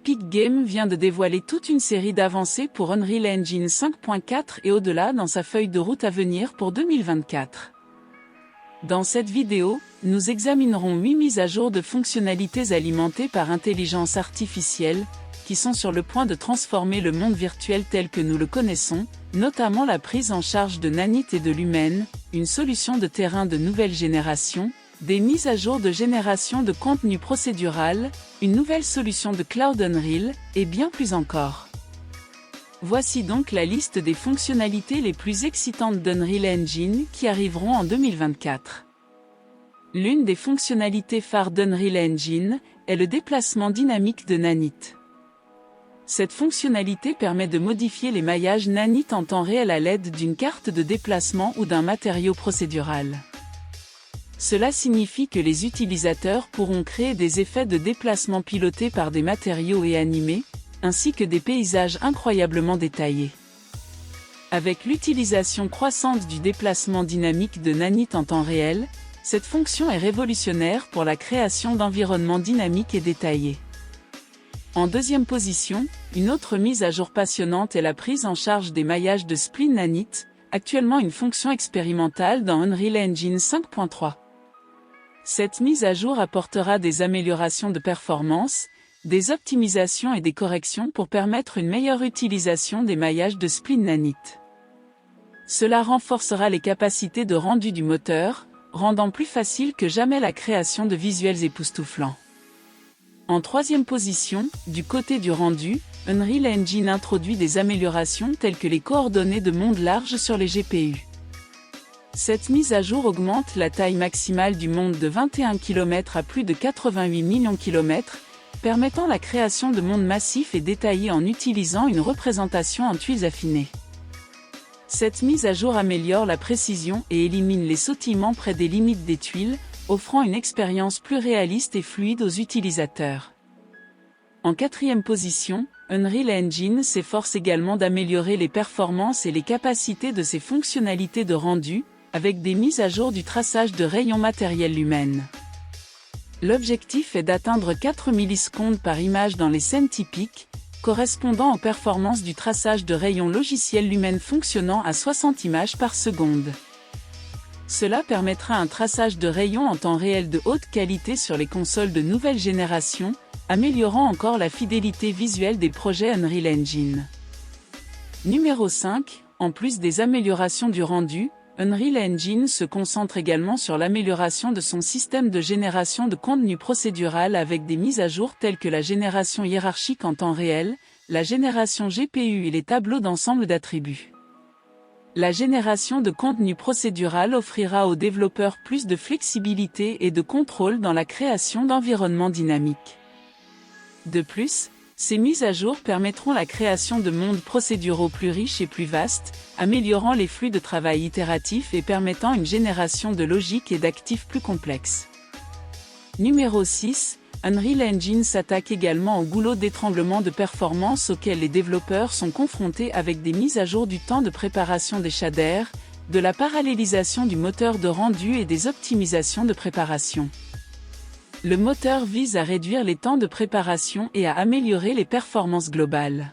Epic Games vient de dévoiler toute une série d'avancées pour Unreal Engine 5.4 et au-delà dans sa feuille de route à venir pour 2024. Dans cette vidéo, nous examinerons 8 mises à jour de fonctionnalités alimentées par intelligence artificielle, qui sont sur le point de transformer le monde virtuel tel que nous le connaissons, notamment la prise en charge de Nanite et de Lumen, une solution de terrain de nouvelle génération, des mises à jour de génération de contenu procédural, une nouvelle solution de Cloud Unreal, et bien plus encore. Voici donc la liste des fonctionnalités les plus excitantes d'Unreal Engine qui arriveront en 2024. L'une des fonctionnalités phares d'Unreal Engine est le déplacement dynamique de Nanite. Cette fonctionnalité permet de modifier les maillages Nanite en temps réel à l'aide d'une carte de déplacement ou d'un matériau procédural. Cela signifie que les utilisateurs pourront créer des effets de déplacement pilotés par des matériaux et animés, ainsi que des paysages incroyablement détaillés. Avec l'utilisation croissante du déplacement dynamique de Nanite en temps réel, cette fonction est révolutionnaire pour la création d'environnements dynamiques et détaillés. En deuxième position, une autre mise à jour passionnante est la prise en charge des maillages de spline Nanite, actuellement une fonction expérimentale dans Unreal Engine 5.3. Cette mise à jour apportera des améliorations de performance, des optimisations et des corrections pour permettre une meilleure utilisation des maillages de spline Nanite. Cela renforcera les capacités de rendu du moteur, rendant plus facile que jamais la création de visuels époustouflants. En troisième position, du côté du rendu, Unreal Engine introduit des améliorations telles que les coordonnées de monde large sur les GPU. Cette mise à jour augmente la taille maximale du monde de 21 km à plus de 88 millions km, permettant la création de mondes massifs et détaillés en utilisant une représentation en tuiles affinées. Cette mise à jour améliore la précision et élimine les sautillements près des limites des tuiles, offrant une expérience plus réaliste et fluide aux utilisateurs. En quatrième position, Unreal Engine s'efforce également d'améliorer les performances et les capacités de ses fonctionnalités de rendu, avec des mises à jour du traçage de rayons matériels Lumen. L'objectif est d'atteindre 4 millisecondes par image dans les scènes typiques, correspondant aux performances du traçage de rayons logiciel Lumen fonctionnant à 60 images par seconde. Cela permettra un traçage de rayons en temps réel de haute qualité sur les consoles de nouvelle génération, améliorant encore la fidélité visuelle des projets Unreal Engine. Numéro 5, en plus des améliorations du rendu, Unreal Engine se concentre également sur l'amélioration de son système de génération de contenu procédural avec des mises à jour telles que la génération hiérarchique en temps réel, la génération GPU et les tableaux d'ensemble d'attributs. La génération de contenu procédural offrira aux développeurs plus de flexibilité et de contrôle dans la création d'environnements dynamiques. De plus, ces mises à jour permettront la création de mondes procéduraux plus riches et plus vastes, améliorant les flux de travail itératifs et permettant une génération de logique et d'actifs plus complexes. Numéro 6, Unreal Engine s'attaque également au goulot d'étranglement de performance auquel les développeurs sont confrontés avec des mises à jour du temps de préparation des shaders, de la parallélisation du moteur de rendu et des optimisations de préparation. Le moteur vise à réduire les temps de préparation et à améliorer les performances globales.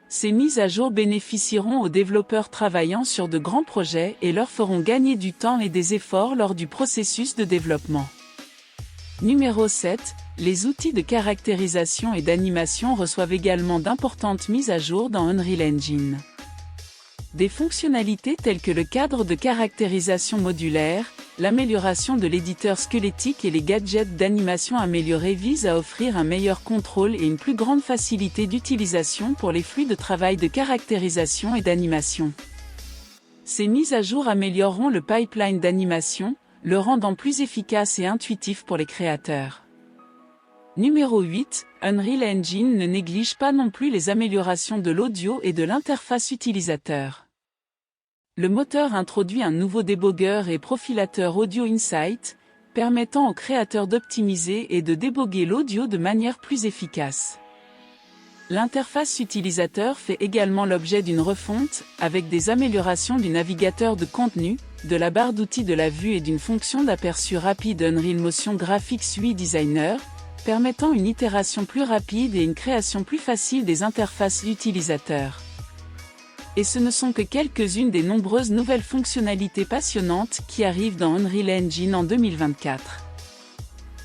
Ces mises à jour bénéficieront aux développeurs travaillant sur de grands projets et leur feront gagner du temps et des efforts lors du processus de développement. Numéro 7, les outils de caractérisation et d'animation reçoivent également d'importantes mises à jour dans Unreal Engine. Des fonctionnalités telles que le cadre de caractérisation modulaire, l'amélioration de l'éditeur squelettique et les gadgets d'animation améliorés visent à offrir un meilleur contrôle et une plus grande facilité d'utilisation pour les flux de travail de caractérisation et d'animation. Ces mises à jour amélioreront le pipeline d'animation, le rendant plus efficace et intuitif pour les créateurs. Numéro 8, Unreal Engine ne néglige pas non plus les améliorations de l'audio et de l'interface utilisateur. Le moteur introduit un nouveau débogueur et profilateur Audio Insight, permettant aux créateurs d'optimiser et de déboguer l'audio de manière plus efficace. L'interface utilisateur fait également l'objet d'une refonte, avec des améliorations du navigateur de contenu, de la barre d'outils de la vue et d'une fonction d'aperçu rapide Unreal Motion Graphics UI Designer, permettant une itération plus rapide et une création plus facile des interfaces utilisateurs. Et ce ne sont que quelques-unes des nombreuses nouvelles fonctionnalités passionnantes qui arrivent dans Unreal Engine en 2024.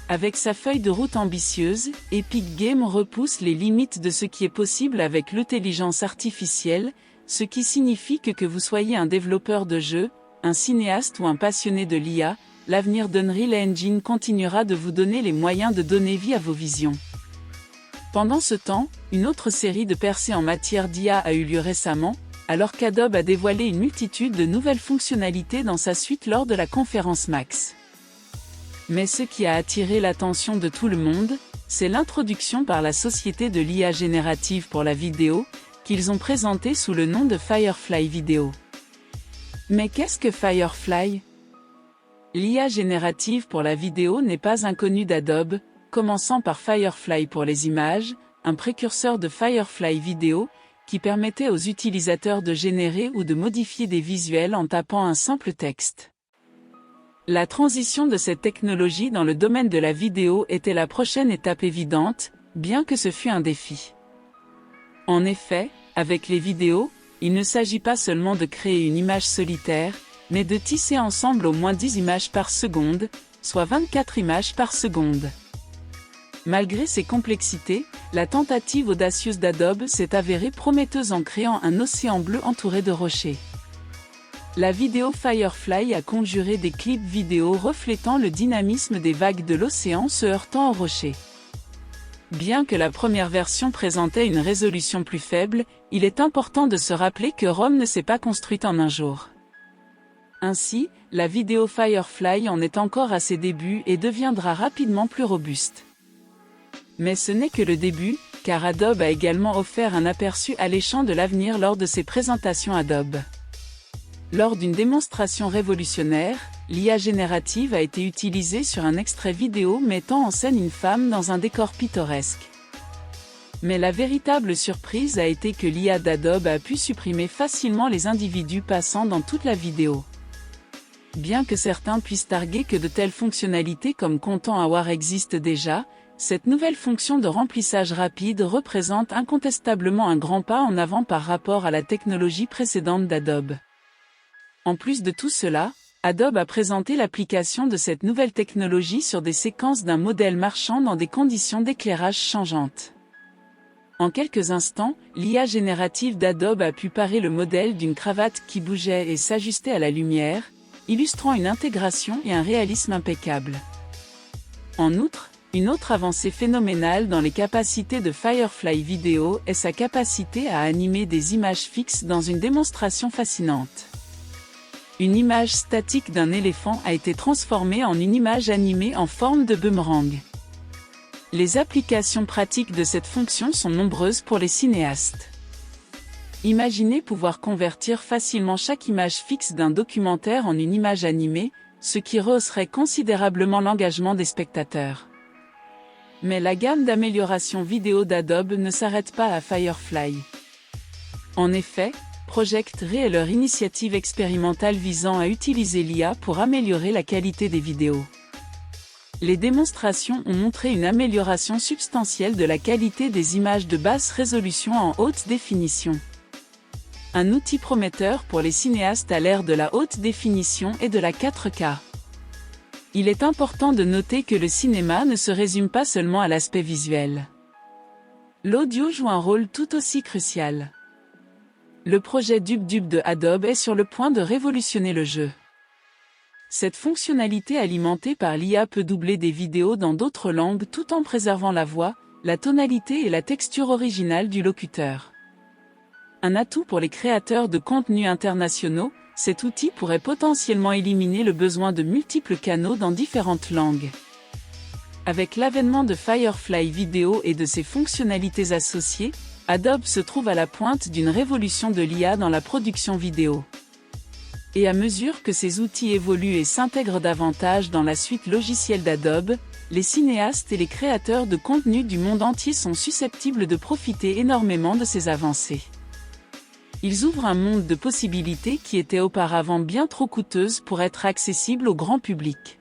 Avec sa feuille de route ambitieuse, Epic Games repousse les limites de ce qui est possible avec l'intelligence artificielle, ce qui signifie que vous soyez un développeur de jeux, un cinéaste ou un passionné de l'IA, l'avenir d'Unreal Engine continuera de vous donner les moyens de donner vie à vos visions. Pendant ce temps, une autre série de percées en matière d'IA a eu lieu récemment, alors qu'Adobe a dévoilé une multitude de nouvelles fonctionnalités dans sa suite lors de la conférence Max. Mais ce qui a attiré l'attention de tout le monde, c'est l'introduction par la société de l'IA générative pour la vidéo, qu'ils ont présentée sous le nom de Firefly Video. Mais qu'est-ce que Firefly ? L'IA générative pour la vidéo n'est pas inconnue d'Adobe, commençant par Firefly pour les images, un précurseur de Firefly Video, qui permettait aux utilisateurs de générer ou de modifier des visuels en tapant un simple texte. La transition de cette technologie dans le domaine de la vidéo était la prochaine étape évidente, bien que ce fût un défi. En effet, avec les vidéos, il ne s'agit pas seulement de créer une image solitaire, mais de tisser ensemble au moins 10 images par seconde, soit 24 images par seconde. Malgré ces complexités, la tentative audacieuse d'Adobe s'est avérée prometteuse en créant un océan bleu entouré de rochers. La vidéo Firefly a conjuré des clips vidéo reflétant le dynamisme des vagues de l'océan se heurtant aux rochers. Bien que la première version présentait une résolution plus faible, il est important de se rappeler que Rome ne s'est pas construite en un jour. Ainsi, la vidéo Firefly en est encore à ses débuts et deviendra rapidement plus robuste. Mais ce n'est que le début, car Adobe a également offert un aperçu alléchant de l'avenir lors de ses présentations Adobe. Lors d'une démonstration révolutionnaire, l'IA générative a été utilisée sur un extrait vidéo mettant en scène une femme dans un décor pittoresque. Mais la véritable surprise a été que l'IA d'Adobe a pu supprimer facilement les individus passant dans toute la vidéo. Bien que certains puissent targuer que de telles fonctionnalités comme Content Aware existent déjà, cette nouvelle fonction de remplissage rapide représente incontestablement un grand pas en avant par rapport à la technologie précédente d'Adobe. En plus de tout cela, Adobe a présenté l'application de cette nouvelle technologie sur des séquences d'un modèle marchand dans des conditions d'éclairage changeantes. En quelques instants, l'IA générative d'Adobe a pu parer le modèle d'une cravate qui bougeait et s'ajustait à la lumière, illustrant une intégration et un réalisme impeccable. En outre, une autre avancée phénoménale dans les capacités de Firefly Video est sa capacité à animer des images fixes dans une démonstration fascinante. Une image statique d'un éléphant a été transformée en une image animée en forme de boomerang. Les applications pratiques de cette fonction sont nombreuses pour les cinéastes. Imaginez pouvoir convertir facilement chaque image fixe d'un documentaire en une image animée, ce qui rehausserait considérablement l'engagement des spectateurs. Mais la gamme d'amélioration vidéo d'Adobe ne s'arrête pas à Firefly. En effet, Project Ray est leur initiative expérimentale visant à utiliser l'IA pour améliorer la qualité des vidéos. Les démonstrations ont montré une amélioration substantielle de la qualité des images de basse résolution en haute définition. Un outil prometteur pour les cinéastes à l'ère de la haute définition et de la 4K. Il est important de noter que le cinéma ne se résume pas seulement à l'aspect visuel. L'audio joue un rôle tout aussi crucial. Le projet DubDub de Adobe est sur le point de révolutionner le jeu. Cette fonctionnalité alimentée par l'IA peut doubler des vidéos dans d'autres langues tout en préservant la voix, la tonalité et la texture originale du locuteur. Un atout pour les créateurs de contenus internationaux, cet outil pourrait potentiellement éliminer le besoin de multiples canaux dans différentes langues. Avec l'avènement de Firefly Video et de ses fonctionnalités associées, Adobe se trouve à la pointe d'une révolution de l'IA dans la production vidéo. Et à mesure que ces outils évoluent et s'intègrent davantage dans la suite logicielle d'Adobe, les cinéastes et les créateurs de contenu du monde entier sont susceptibles de profiter énormément de ces avancées. Ils ouvrent un monde de possibilités qui était auparavant bien trop coûteuses pour être accessibles au grand public.